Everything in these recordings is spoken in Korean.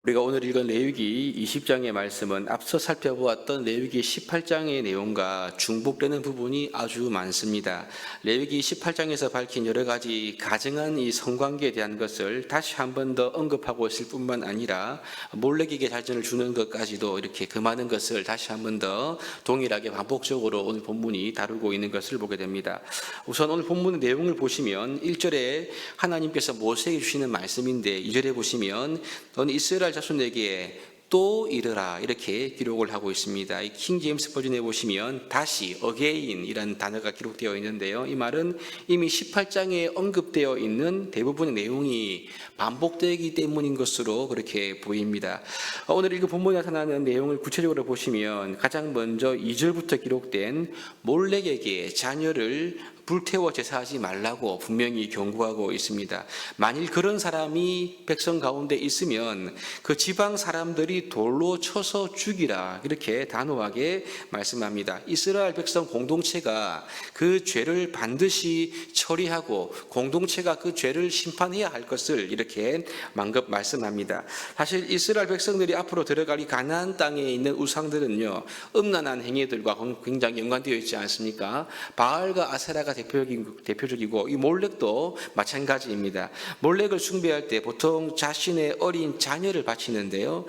우리가 오늘 읽은 레위기 20장의 말씀은 앞서 살펴보았던 레위기 18장의 내용과 중복되는 부분이 아주 많습니다. 레위기 18장에서 밝힌 여러 가지 가증한 이 성관계에 대한 것을 다시 한 번 더 언급하고 있을 뿐만 아니라 몰렉에게 자전을 주는 것까지도 이렇게 그 많은 것을 다시 한 번 더 동일하게 반복적으로 오늘 본문이 다루고 있는 것을 보게 됩니다. 우선 오늘 본문의 내용을 보시면 1절에 하나님께서 모세에게 주시는 말씀인데 2절에 보시면 너는 이스라엘 자손에게 또 이르라 이렇게 기록을 하고 있습니다. 이 킹 제임스 버전에 보시면 다시 again이라는 단어가 기록되어 있는데요. 이 말은 이미 18장에 언급되어 있는 대부분의 내용이 반복되기 때문인 것으로 그렇게 보입니다. 오늘 읽은 본문에 나타나는 내용을 구체적으로 보시면 가장 먼저 2절부터 기록된 몰렉에게 자녀를 불태워 제사하지 말라고 분명히 경고하고 있습니다. 만일 그런 사람이 백성 가운데 있으면 그 지방 사람들이 돌로 쳐서 죽이라 이렇게 단호하게 말씀합니다. 이스라엘 백성 공동체가 그 죄를 반드시 처리하고 공동체가 그 죄를 심판해야 할 것을 이렇게 만급 말씀합니다. 사실 이스라엘 백성들이 앞으로 들어갈 이 가나안 땅에 있는 우상들은요, 음란한 행위들과 굉장히 연관되어 있지 않습니까? 바알과 아세라가 대표적이고 이 몰렉도 마찬가지입니다. 몰렉을 숭배할 때 보통 자신의 어린 자녀를 바치는데요.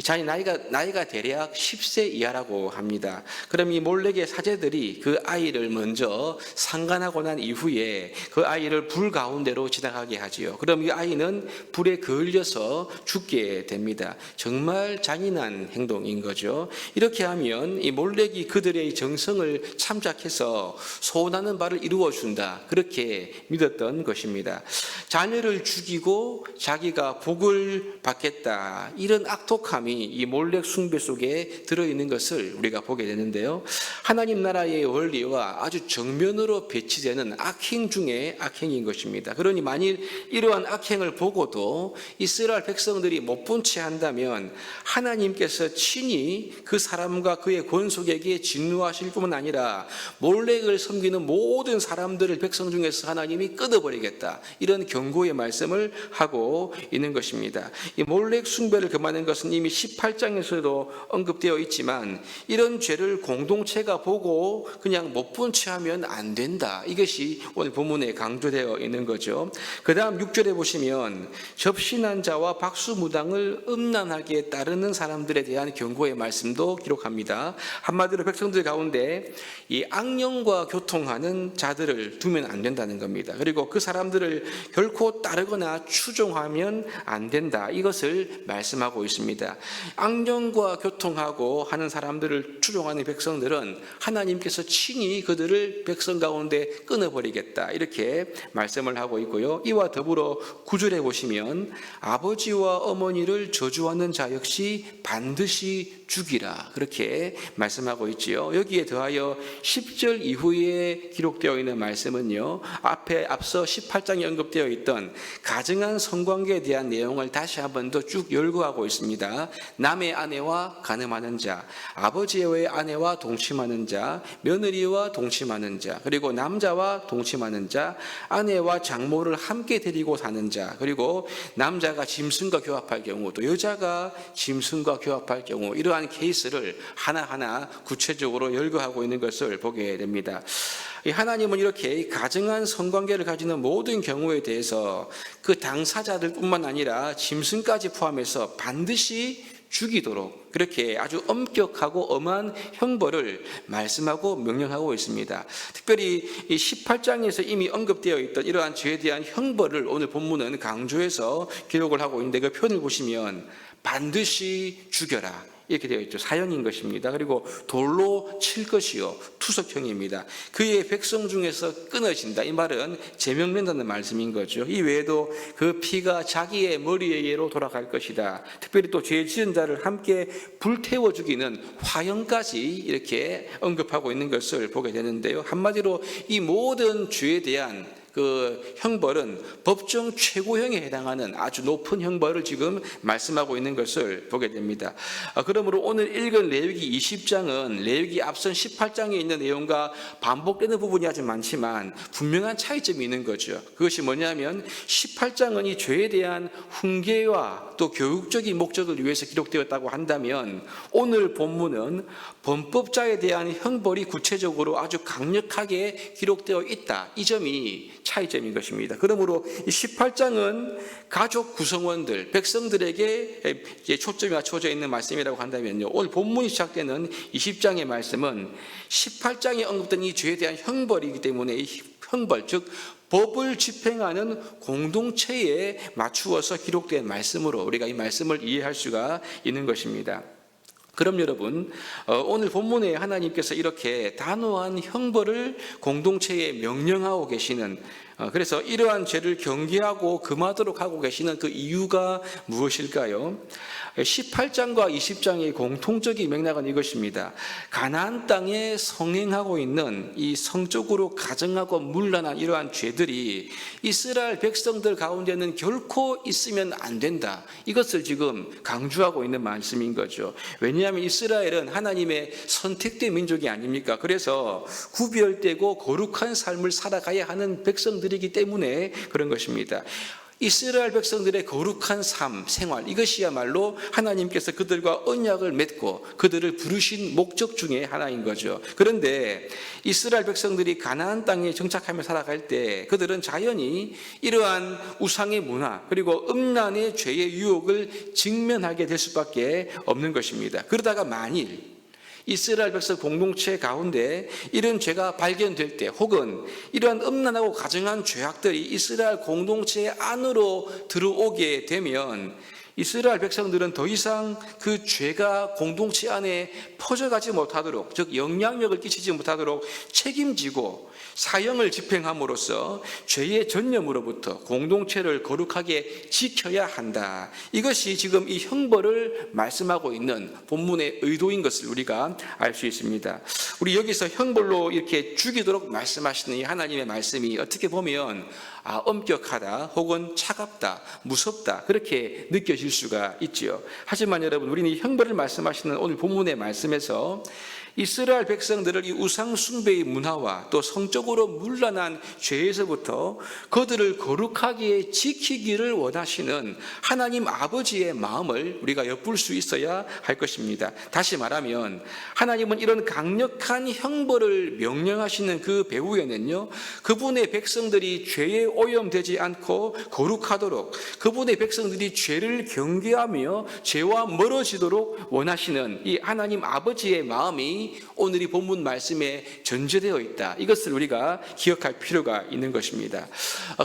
자녀 나이가 대략 10세 이하라고 합니다. 그럼 이 몰렉의 사제들이 그 아이를 먼저 상간하고 난 이후에 그 아이를 불 가운데로 지나가게 하지요. 그럼 이 아이는 불에 그을려서 죽게 됩니다. 정말 잔인한 행동인 거죠. 이렇게 하면 이 몰렉이 그들의 정성을 참작해서 소원하는 바를 이루어 준다. 그렇게 믿었던 것입니다. 자녀를 죽이고 자기가 복을 받겠다. 이런 악독함이 이 몰렉 숭배 속에 들어있는 것을 우리가 보게 되는데요. 하나님 나라의 원리와 아주 정면으로 배치되는 악행 중에 악행인 것입니다. 그러니 만일 이러한 악행을 보고도 이스라엘 백성들이 못 본 채 한다면 하나님께서 친히 그 사람과 그의 권속에게 진노하실 뿐만 아니라 몰렉을 섬기는 모든 사람들을 백성 중에서 하나님이 끊어버리겠다. 이런 경고의 말씀을 하고 있는 것입니다. 이 몰렉 숭배를 금하는 것은 이미 18장에서도 언급되어 있지만 이런 죄를 공동체가 보고 그냥 못 본 채 하면 안 된다. 이것이 오늘 본문에 강조되어 있는 거죠. 그 다음 6절에 보시면 접신한 자와 박수무당을 음란하게 따르는 사람들에 대한 경고의 말씀도 기록합니다. 한마디로 백성들 가운데 이 악령과 교통하는 자들을 두면 안 된다는 겁니다. 그리고 그 사람들을 결코 따르거나 추종하면 안 된다. 이것을 말씀하고 있습니다. 악령과 교통하고 하는 사람들을 추종하는 백성들은 하나님께서 친히 그들을 백성 가운데 끊어버리겠다. 이렇게 말씀을 하고 있고요. 이와 더불어 9절에 보시면 아버지와 어머니를 저주하는 자 역시 반드시 죽이라. 그렇게 말씀하고 있지요. 여기에 더하여 10절 이후에 기록되어 있는 말씀은요, 앞서 18장에 언급되어 있던 가증한 성관계에 대한 내용을 다시 한 번 더 쭉 열거하고 있습니다. 남의 아내와 간음하는 자, 아버지의 아내와 동침하는 자, 며느리와 동침하는 자, 그리고 남자와 동침하는 자, 아내와 장모를 함께 데리고 사는 자, 그리고 남자가 짐승과 교합할 경우, 또 여자가 짐승과 교합할 경우, 이러한 케이스를 하나하나 구체적으로 열거하고 있는 것을 보게 됩니다. 하나님은 이렇게 가증한 성관계를 가지는 모든 경우에 대해서 그 당사자들뿐만 아니라 짐승까지 포함해서 반드시 죽이도록 그렇게 아주 엄격하고 엄한 형벌을 말씀하고 명령하고 있습니다. 특별히 이 18장에서 이미 언급되어 있던 이러한 죄에 대한 형벌을 오늘 본문은 강조해서 기록을 하고 있는데 그 표현을 보시면 반드시 죽여라. 이렇게 되어 있죠. 사형인 것입니다. 그리고 돌로 칠 것이요 투석형입니다. 그의 백성 중에서 끊어진다. 이 말은 제명된다는 말씀인 거죠. 이 외에도 그 피가 자기의 머리에게로 돌아갈 것이다. 특별히 또 죄 지은 자를 함께 불태워 죽이는 화형까지 이렇게 언급하고 있는 것을 보게 되는데요. 한마디로 이 모든 죄에 대한 그 형벌은 법정 최고형에 해당하는 아주 높은 형벌을 지금 말씀하고 있는 것을 보게 됩니다. 그러므로 오늘 읽은 레위기 20장은 레위기 앞선 18장에 있는 내용과 반복되는 부분이 아주 많지만 분명한 차이점이 있는 거죠. 그것이 뭐냐면 18장은 이 죄에 대한 훈계와 또 교육적인 목적을 위해서 기록되었다고 한다면 오늘 본문은 범법자에 대한 형벌이 구체적으로 아주 강력하게 기록되어 있다. 이 점이 차이점인 것입니다. 그러므로 이 18장은 가족 구성원들, 백성들에게 초점이 맞춰져 있는 말씀이라고 한다면요, 오늘 본문이 시작되는 20장의 말씀은 18장에 언급된 이 죄에 대한 형벌이기 때문에 이 형벌, 즉 법을 집행하는 공동체에 맞추어서 기록된 말씀으로 우리가 이 말씀을 이해할 수가 있는 것입니다. 그럼 여러분, 오늘 본문에 하나님께서 이렇게 단호한 형벌을 공동체에 명령하고 계시는, 그래서 이러한 죄를 경계하고 금하도록 하고 계시는 그 이유가 무엇일까요? 18장과 20장의 공통적인 맥락은 이것입니다. 가나안 땅에 성행하고 있는 이 성적으로 가증하고 문란한 이러한 죄들이 이스라엘 백성들 가운데는 결코 있으면 안 된다. 이것을 지금 강조하고 있는 말씀인 거죠. 왜냐하면 이스라엘은 하나님의 선택된 민족이 아닙니까? 그래서 구별되고 거룩한 삶을 살아가야 하는 백성들이기 때문에 그런 것입니다. 이스라엘 백성들의 거룩한 삶, 생활, 이것이야말로 하나님께서 그들과 언약을 맺고 그들을 부르신 목적 중에 하나인 거죠. 그런데 이스라엘 백성들이 가나안 땅에 정착하며 살아갈 때 그들은 자연히 이러한 우상의 문화 그리고 음란의 죄의 유혹을 직면하게 될 수밖에 없는 것입니다. 그러다가 만일 이스라엘 백성 공동체 가운데 이런 죄가 발견될 때 혹은 이러한 음란하고 가증한 죄악들이 이스라엘 공동체 안으로 들어오게 되면 이스라엘 백성들은 더 이상 그 죄가 공동체 안에 퍼져가지 못하도록, 즉 영향력을 끼치지 못하도록 책임지고 사형을 집행함으로써 죄의 전념으로부터 공동체를 거룩하게 지켜야 한다. 이것이 지금 이 형벌을 말씀하고 있는 본문의 의도인 것을 우리가 알 수 있습니다. 우리 여기서 형벌로 이렇게 죽이도록 말씀하시는 이 하나님의 말씀이 어떻게 보면 엄격하다 혹은 차갑다, 무섭다 그렇게 느껴질 수가 있지요. 하지만 여러분, 우리는 이 형벌을 말씀하시는 오늘 본문의 말씀에서 이스라엘 백성들을 이 우상 숭배의 문화와 또 성적으로 문란한 죄에서부터 그들을 거룩하게 지키기를 원하시는 하나님 아버지의 마음을 우리가 엿볼 수 있어야 할 것입니다. 다시 말하면 하나님은 이런 강력한 형벌을 명령하시는 그 배후에는요, 그분의 백성들이 죄에 오염되지 않고 거룩하도록, 그분의 백성들이 죄를 경계하며 죄와 멀어지도록 원하시는 이 하나님 아버지의 마음이 오늘 이 본문 말씀에 전제되어 있다. 이것을 우리가 기억할 필요가 있는 것입니다.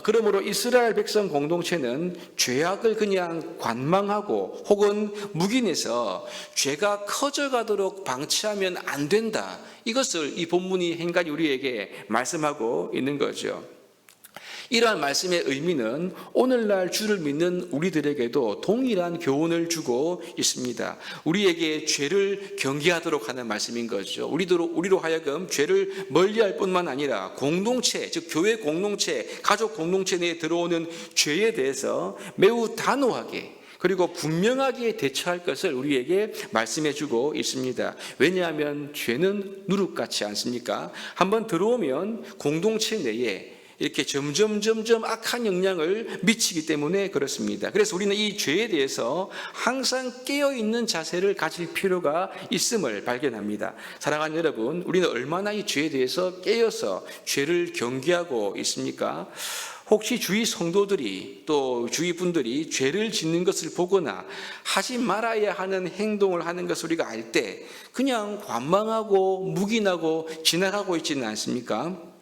그러므로 이스라엘 백성 공동체는 죄악을 그냥 관망하고 혹은 묵인해서 죄가 커져가도록 방치하면 안 된다. 이것을 이 본문이 행간이 우리에게 말씀하고 있는 거죠. 이러한 말씀의 의미는 오늘날 주를 믿는 우리들에게도 동일한 교훈을 주고 있습니다. 우리에게 죄를 경계하도록 하는 말씀인 거죠. 우리로 하여금 죄를 멀리할 뿐만 아니라 공동체, 즉 교회 공동체, 가족 공동체 내에 들어오는 죄에 대해서 매우 단호하게 그리고 분명하게 대처할 것을 우리에게 말씀해 주고 있습니다. 왜냐하면 죄는 누룩같지 않습니까? 한번 들어오면 공동체 내에 이렇게 점점 악한 영향을 미치기 때문에 그렇습니다. 그래서 우리는 이 죄에 대해서 항상 깨어있는 자세를 가질 필요가 있음을 발견합니다. 사랑하는 여러분, 우리는 얼마나 이 죄에 대해서 깨어서 죄를 경계하고 있습니까? 혹시 주위 성도들이 또 주위 분들이 죄를 짓는 것을 보거나 하지 말아야 하는 행동을 하는 것을 우리가 알 때 그냥 관망하고 묵인하고 지나가고 있지는 않습니까?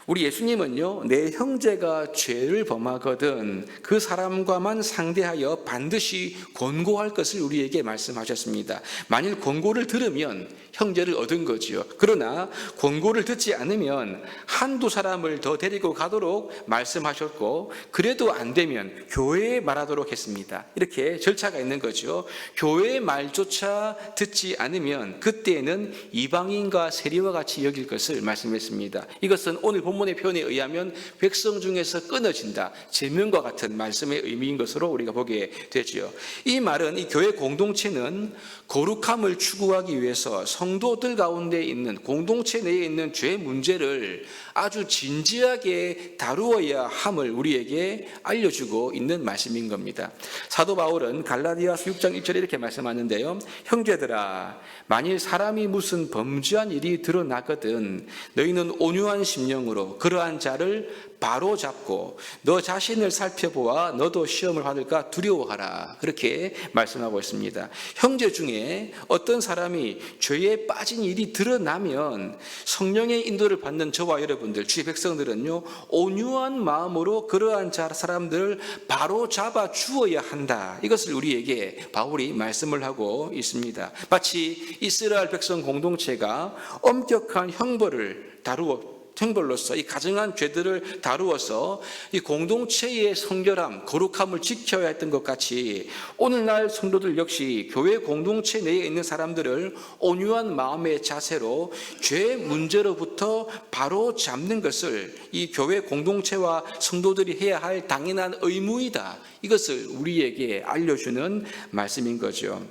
우리 예수님은요, 내 형제가 죄를 범하거든 그 사람과만 상대하여 반드시 권고할 것을 우리에게 말씀하셨습니다. 만일 권고를 들으면 형제를 얻은 거지요. 그러나 권고를 듣지 않으면 한두 사람을 더 데리고 가도록 말씀하셨고, 그래도 안 되면 교회에 말하도록 했습니다. 이렇게 절차가 있는 거죠. 교회의 말조차 듣지 않으면 그때는 이방인과 세리와 같이 여길 것을 말씀했습니다. 이것은 오늘 오늘 본문의 표현에 의하면 백성 중에서 끊어진다, 제명과 같은 말씀의 의미인 것으로 우리가 보게 되죠. 이 말은 이 교회 공동체는 거룩함을 추구하기 위해서 성도들 가운데 있는 공동체 내에 있는 죄 문제를 아주 진지하게 다루어야 함을 우리에게 알려주고 있는 말씀인 겁니다. 사도 바울은 갈라디아서 6장 1절에 이렇게 말씀하는데요. 형제들아, 만일 사람이 무슨 범죄한 일이 드러나거든 너희는 온유한 심령으로 그러한 자를 바로 잡고 너 자신을 살펴보아 너도 시험을 받을까 두려워하라. 그렇게 말씀하고 있습니다. 형제 중에 어떤 사람이 죄에 빠진 일이 드러나면 성령의 인도를 받는 저와 여러분들, 주의 백성들은요, 온유한 마음으로 그러한 사람들을 바로 잡아 주어야 한다. 이것을 우리에게 바울이 말씀을 하고 있습니다. 마치 이스라엘 백성 공동체가 엄격한 형벌로서 이 가증한 죄들을 다루어서 이 공동체의 성결함, 거룩함을 지켜야 했던 것 같이 오늘날 성도들 역시 교회 공동체 내에 있는 사람들을 온유한 마음의 자세로 죄 문제로부터 바로 잡는 것을 이 교회 공동체와 성도들이 해야 할 당연한 의무이다. 이것을 우리에게 알려주는 말씀인 거죠.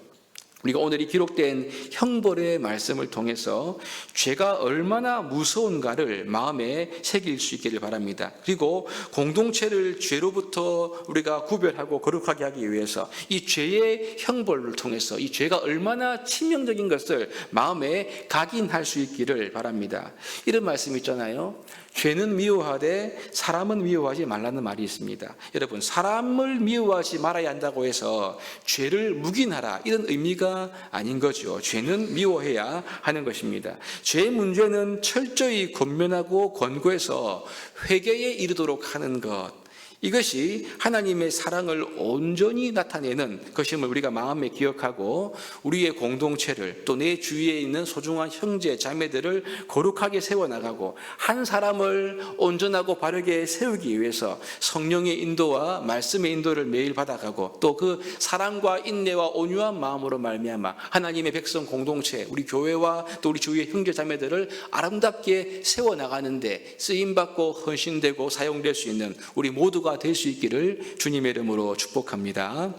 우리가 오늘 이 기록된 형벌의 말씀을 통해서 죄가 얼마나 무서운가를 마음에 새길 수 있기를 바랍니다. 그리고 공동체를 죄로부터 우리가 구별하고 거룩하게 하기 위해서 이 죄의 형벌을 통해서 이 죄가 얼마나 치명적인 것을 마음에 각인할 수 있기를 바랍니다. 이런 말씀이 있잖아요. 죄는 미워하되 사람은 미워하지 말라는 말이 있습니다. 여러분, 사람을 미워하지 말아야 한다고 해서 죄를 묵인하라, 이런 의미가 아닌 거죠. 죄는 미워해야 하는 것입니다. 죄의 문제는 철저히 권면하고 권고해서 회개에 이르도록 하는 것, 이것이 하나님의 사랑을 온전히 나타내는 것임을 우리가 마음에 기억하고 우리의 공동체를 또 내 주위에 있는 소중한 형제 자매들을 거룩하게 세워나가고 한 사람을 온전하고 바르게 세우기 위해서 성령의 인도와 말씀의 인도를 매일 받아가고 또 그 사랑과 인내와 온유한 마음으로 말미암아 하나님의 백성 공동체, 우리 교회와 또 우리 주위의 형제 자매들을 아름답게 세워나가는데 쓰임받고 헌신되고 사용될 수 있는 우리 모두가 될 수 있기를 주님의 이름으로 축복합니다.